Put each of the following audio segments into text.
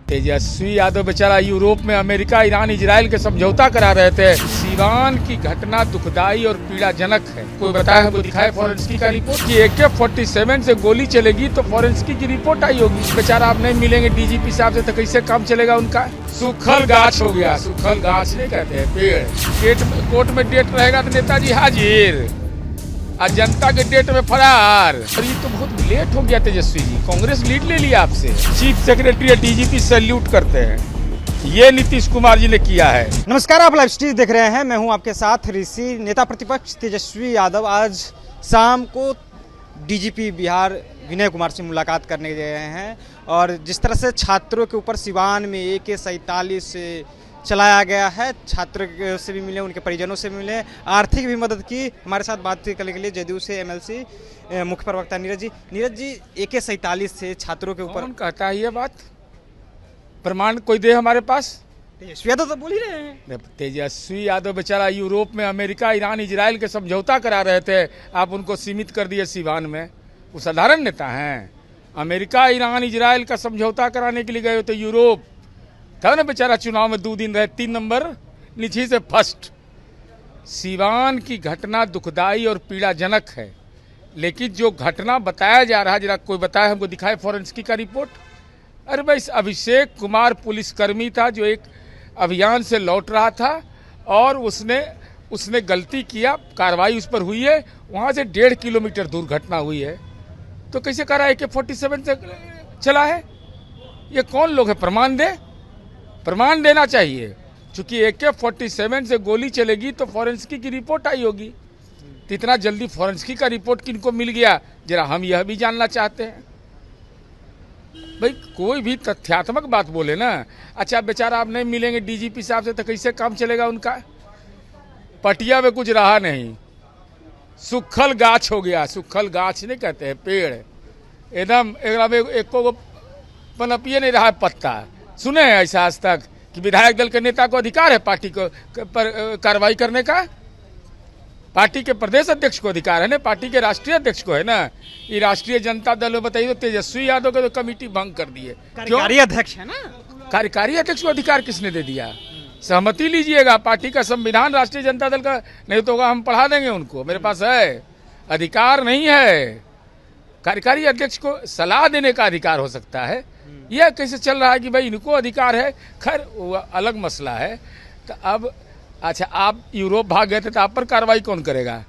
तेजस्वी यादव बेचारा यूरोप में America, Iran, Israel के समझौता करा रहे थे। सीवान की घटना दुखदाई और पीड़ाजनक है। कोई बताया हमको, दिखाए फॉरेंसिक का रिपोर्ट कि AK-47 से गोली चलेगी तो फॉरेंसिक की रिपोर्ट आई होगी। बेचारा आप नहीं मिलेंगे डीजीपी साहब से तो कैसे काम चलेगा उनका। सूखल गाछ हो गया, सूखल गाछ नहीं कहते हैं, पेड़। कोर्ट में डेट रहेगा तो नेताजी हाजिर, आज जनता के डेट में फरार। और ये तो बहुत लेट हो गया तेजस्वी जी, कांग्रेस लीड ले लिया आपसे। चीफ सेक्रेटरी डीजीपी सैल्यूट करते हैं, ये नीतीश कुमार जी ने किया है। नमस्कार, आप लाइव स्ट्रीम देख रहे हैं, मैं हूं आपके साथ ऋषि। नेता प्रतिपक्ष तेजस्वी यादव आज शाम को डीजीपी बिहार विनय कुमार से मुलाकात करने गए हैं और जिस तरह से छात्रों के ऊपर सिवान में AK-47 से चलाया गया है, छात्रों से भी मिले, उनके परिजनों से भी मिले, आर्थिक भी मदद की। हमारे साथ बातचीत करने के लिए जदयू से MLC मुख्य प्रवक्ता नीरज जी AK-47 से छात्रों के ऊपर कौन कहता है ये बात? प्रमाण कोई दे हमारे पास। तेजस्वी यादव तो बोल ही रहे हैं। तेजस्वी यादव बेचारा यूरोप में अमेरिका, ईरान, इजराइल के समझौता करा रहे थे, आप उनको सीमित कर दिए सिवान में। वो साधारण नेता हैं। अमेरिका, ईरान, इजराइल का समझौता कराने के लिए गए थे यूरोप, तब ना बेचारा चुनाव में 2 दिन रहे, 3 नंबर नीचे से फर्स्ट। सिवान की घटना दुखदाई और पीड़ाजनक है, लेकिन जो घटना बताया जा रहा है, जरा कोई बताए हमको, दिखाए फॉरेंसिक का रिपोर्ट। अरे भाई, अभिषेक कुमार पुलिसकर्मी था जो एक अभियान से लौट रहा था और उसने गलती किया, कार्रवाई उस पर हुई है। वहाँ से 1.5 किलोमीटर दूर घटना हुई है, तो कैसे कह रहा है AK-47 से चला है? ये कौन लोग है? प्रमाण देना चाहिए। चूंकि AK-47 से गोली चलेगी तो फॉरेंसिक की रिपोर्ट आई होगी। तो इतना जल्दी फॉरेंसिक का रिपोर्ट किनको मिल गया, जरा हम यह भी जानना चाहते हैं। भाई, कोई भी तथ्यात्मक बात बोले ना। अच्छा, बेचारा आप नहीं मिलेंगे डीजीपी साहब से तो कैसे काम चलेगा उनका। पटिया में कुछ रहा नहीं, सूखल गाछ हो गया। सूखल गाछ नहीं कहते हैं, पेड़ एकदम एको पनपिए नहीं रहा पत्ता। सुने हैं ऐसा आज तक कि विधायक दल के नेता को अधिकार है पार्टी को पर कार्रवाई करने का? पार्टी के प्रदेश अध्यक्ष को अधिकार है ना, पार्टी के राष्ट्रीय अध्यक्ष को है ना। ये राष्ट्रीय जनता दल में बताइए, तो तेजस्वी यादव के तो कमेटी भंग कर दी है। कार्यकारी अध्यक्ष है ना। कार्यकारी अध्यक्ष को अधिकार किसने दे दिया? सहमति लीजिएगा, पार्टी का संविधान राष्ट्रीय जनता दल का नहीं तो होगा, हम पढ़ा देंगे उनको, मेरे पास है। अधिकार नहीं है, कार्यकारी अध्यक्ष को सलाह देने का अधिकार हो सकता है। यह कैसे चल रहा है कि भाई इनको अधिकार है? खैर, वो अलग मसला है। तो अब अच्छा, आप यूरोप भाग गए थे तो आप पर कार्रवाई कौन करेगा?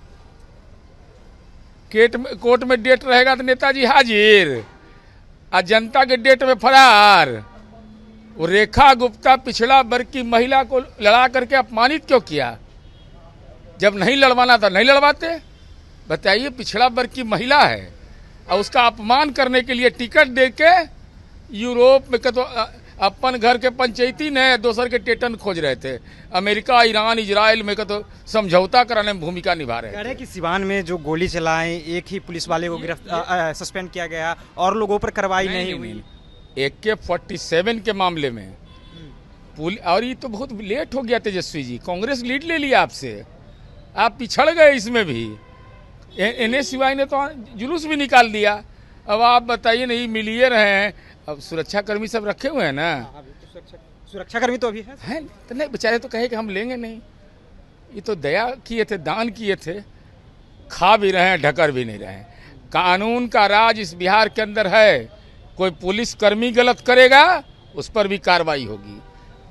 कोर्ट में डेट रहेगा तो नेताजी हाजिर, आज जनता के डेट में फरार। वो रेखा गुप्ता पिछड़ा वर्ग की महिला को लड़ा करके अपमानित क्यों किया? जब नहीं लड़वाना था नहीं लड़वाते। बताइए, पिछड़ा वर्ग की महिला है और उसका अपमान करने के लिए टिकट देके यूरोप में तो अपन घर के पंचायती ने दोसर के टेटन खोज रहे थे। अमेरिका, ईरान, इजराइल में तो समझौता कराने में भूमिका निभा रहे थे। कि सिवान में जो गोली चलाए, एक ही पुलिस वाले को सस्पेंड किया गया और लोगों पर कार्रवाई नहीं हुई। AK-47 के मामले में और ये तो बहुत लेट हो गया तेजस्वी जी, कांग्रेस लीड ले लिया आपसे, आप पिछड़ गए इसमें भी। NSY ने तो जुलूस भी निकाल दिया। अब आप बताइए, नहीं मिलिए रहे हैं। अब सुरक्षाकर्मी सब रखे हुए हैं ना। सुरक्षाकर्मी तो अभी है तो नहीं, बेचारे तो कहे कि हम लेंगे नहीं। ये तो दया किए थे, दान किए थे, खा भी रहे हैं, ढकर भी नहीं रहे हैं। कानून का राज इस बिहार के अंदर है। कोई पुलिसकर्मी गलत करेगा उस पर भी कार्रवाई होगी,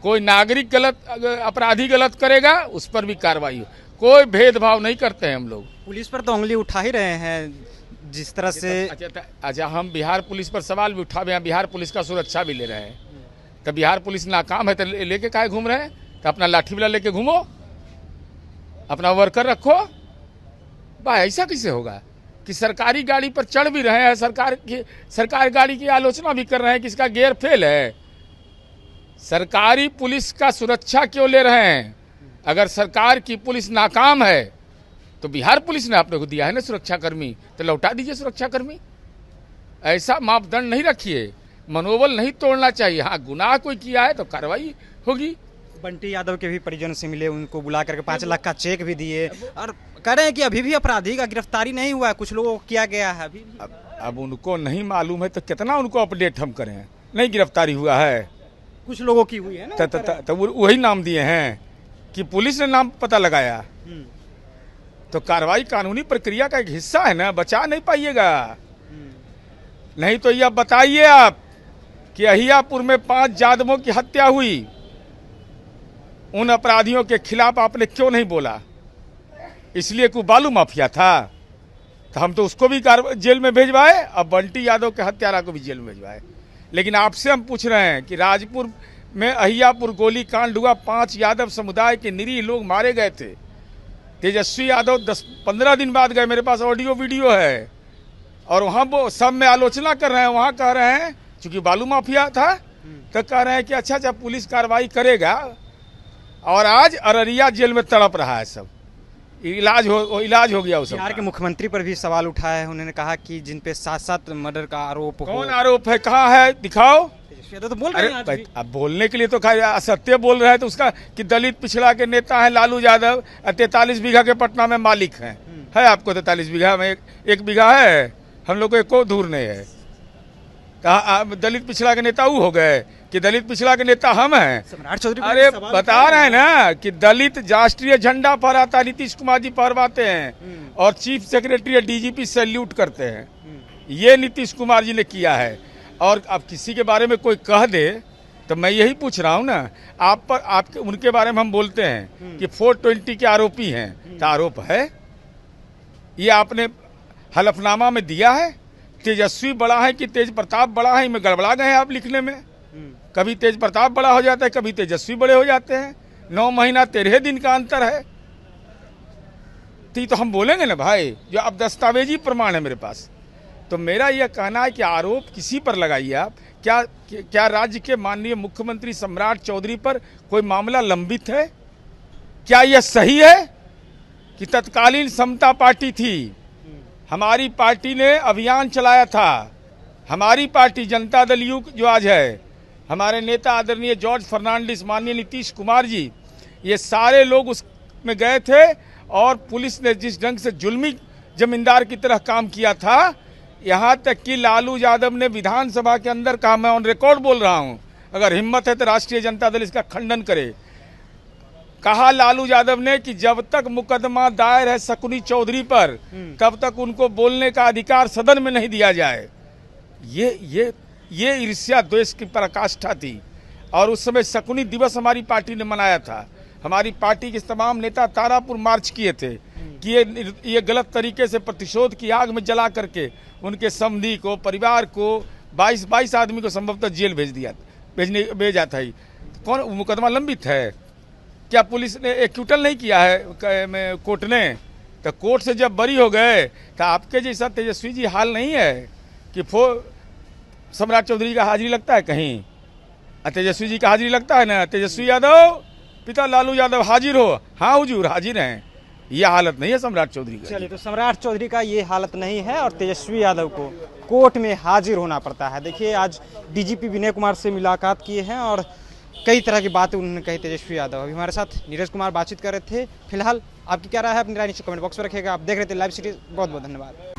कोई नागरिक अपराधी गलत करेगा उस पर भी कार्रवाई होगी। कोई भेदभाव नहीं करते हैं हम लोग। पुलिस पर तो उंगली उठा ही रहे हैं जिस तरह से। अच्छा, हम बिहार पुलिस पर सवाल भी उठा, बिहार पुलिस का सुरक्षा भी ले रहे हैं। तो बिहार पुलिस नाकाम है तो लेके काहे घूम रहे हैं? तो अपना लाठी वाला लेके घूमो, अपना वर्कर रखो। भाई, ऐसा कैसे होगा कि सरकारी गाड़ी पर चढ़ भी रहे हैं, सरकार गाड़ी की आलोचना भी कर रहे हैं कि इसका गियर फेल है। सरकारी पुलिस का सुरक्षा क्यों ले रहे हैं? अगर सरकार की पुलिस नाकाम है तो बिहार पुलिस ने आपने को दिया है ना सुरक्षाकर्मी, तो लौटा दीजिए सुरक्षाकर्मी। ऐसा मापदंड नहीं रखिए, मनोबल नहीं तोड़ना चाहिए। हाँ, गुनाह कोई किया है तो कार्रवाई होगी। बंटी यादव के भी परिजन से मिले, उनको बुला करके 5 लाख का चेक भी दिए और कह रहे हैं कि अभी भी अपराधी का गिरफ्तारी नहीं हुआ है, कुछ लोगों को किया गया है अभी। अब उनको नहीं मालूम है तो कितना उनको अपडेट हम करें? नहीं गिरफ्तारी हुआ है, कुछ लोगों की हुई है ना। तो वही नाम दिए हैं कि पुलिस ने नाम पता लगाया। तो कार्रवाई कानूनी प्रक्रिया का एक हिस्सा है ना, बचा नहीं पाइएगा। नहीं तो यह बताइए आप कि अहियापुर में 5 जादवों की हत्या हुई, उन अपराधियों के खिलाफ आपने क्यों नहीं बोला? इसलिए कोई बालू माफिया था? तो हम तो उसको भी जेल में भेजवाए, अब बंटी यादव के हत्यारा को भी जेल में भेजवाए। लेकिन आपसे हम पूछ रहे हैं कि राजपुर में अहियापुर गोली कांड हुआ, 5 यादव समुदाय के निरीह लोग मारे गए थे। तेजस्वी यादव 10-15 दिन बाद गए, मेरे पास ऑडियो वीडियो है, और वहाँ वो सब में आलोचना कर रहे हैं। वहाँ कह रहे हैं चूंकि बालू माफिया था तो कह रहे हैं कि अच्छा पुलिस कार्रवाई करेगा, और आज अररिया जेल में तड़प रहा है सब। इलाज हो गया उस बिहार के मुख्यमंत्री पर भी सवाल उठाया है। उन्होंने कहा कि जिन पे 7-7 मर्डर का आरोप हो। कौन आरोप है, कहाँ है, दिखाओ। तो बोल रहे हैं आज भी। अब बोलने के लिए तो असत्य बोल रहे हैं, तो उसका कि दलित पिछड़ा के नेता है लालू यादव, 43 बीघा के पटना में मालिक हैं। है आपको 43 बीघा में? एक बीघा है, हम लोग को एको दूर नहीं है। कहा दलित पिछड़ा के नेता वो हो गए कि दलित पिछड़ा के नेता हम हैं? सम्राट चौधरी अरे बता रहे हैं ना कि दलित राष्ट्रीय झंडा फहराता, नीतीश कुमार जी फहराते हैं, और चीफ सेक्रेटरी या डीजीपी सैल्यूट करते हैं। ये नीतीश कुमार जी ने किया है। और अब किसी के बारे में कोई कह दे तो मैं यही पूछ रहा हूँ ना, आपके उनके बारे में हम बोलते हैं कि 420 के आरोपी हैं, तो आरोप है? ये आपने हलफनामा में दिया है? तेजस्वी बड़ा है कि तेज प्रताप बड़ा है, इनमें गड़बड़ा गए हैं आप लिखने में। कभी तेज प्रताप बड़ा हो जाता है, कभी तेजस्वी बड़े हो जाते हैं। 9 महीना 13 दिन का अंतर है। तो हम बोलेंगे ना भाई, जो अब दस्तावेजी प्रमाण है मेरे पास। तो मेरा यह कहना है कि आरोप किसी पर लगाइए आप। क्या राज्य के माननीय मुख्यमंत्री सम्राट चौधरी पर कोई मामला लंबित है? क्या यह सही है कि तत्कालीन समता पार्टी थी, हमारी पार्टी ने अभियान चलाया था, हमारी पार्टी जनता दल यू जो आज है, हमारे नेता आदरणीय जॉर्ज फर्नांडिस, माननीय नीतीश कुमार जी, ये सारे लोग उसमें गए थे, और पुलिस ने जिस ढंग से जुल्मी जमींदार की तरह काम किया था, यहाँ तक कि लालू यादव ने विधानसभा के अंदर कहा, मैं ऑन रिकॉर्ड बोल रहा हूँ, अगर हिम्मत है तो राष्ट्रीय जनता दल इसका खंडन करे, कहा लालू यादव ने कि जब तक मुकदमा दायर है शकुनी चौधरी पर, तब तक उनको बोलने का अधिकार सदन में नहीं दिया जाए। ये ईर्ष्या द्वेष की पराकाष्ठा थी। और उस समय शकुनी दिवस हमारी पार्टी ने मनाया था। हमारी पार्टी के तमाम नेता तारापुर मार्च किए थे कि ये गलत तरीके से प्रतिशोध की आग में जला करके उनके समधी को, परिवार को, 22 आदमी को संभवतः जेल भेजा था। कौन मुकदमा लंबित है? क्या पुलिस ने एक्यूटल नहीं किया है कोर्ट ने? तो कोर्ट से जब बरी हो गए तो आपके जैसा तेजस्वी जी हाल नहीं है कि सम्राट चौधरी का हाजिरी लगता है कहीं, तेजस्वी जी का हाजिरी लगता है ना, तेजस्वी यादव पिता लालू यादव हाजिर हो, हाँ हुजूर हाजिर हैं। यह हालत नहीं है सम्राट चौधरी का। चलिए, तो सम्राट चौधरी का ये हालत नहीं है और तेजस्वी यादव को कोर्ट में हाजिर होना पड़ता है। देखिए, आज डीजीपी विनय कुमार से मुलाकात किए हैं और कई तरह की बातें उन्होंने कही तेजस्वी यादव। अभी हमारे साथ नीरज कुमार बातचीत कर रहे थे। फिलहाल आपकी क्या राय है, अपनी राय नीचे कमेंट बॉक्स में रखिएगा। आप देख रहे थे लाइव सीरीज, बहुत बहुत धन्यवाद।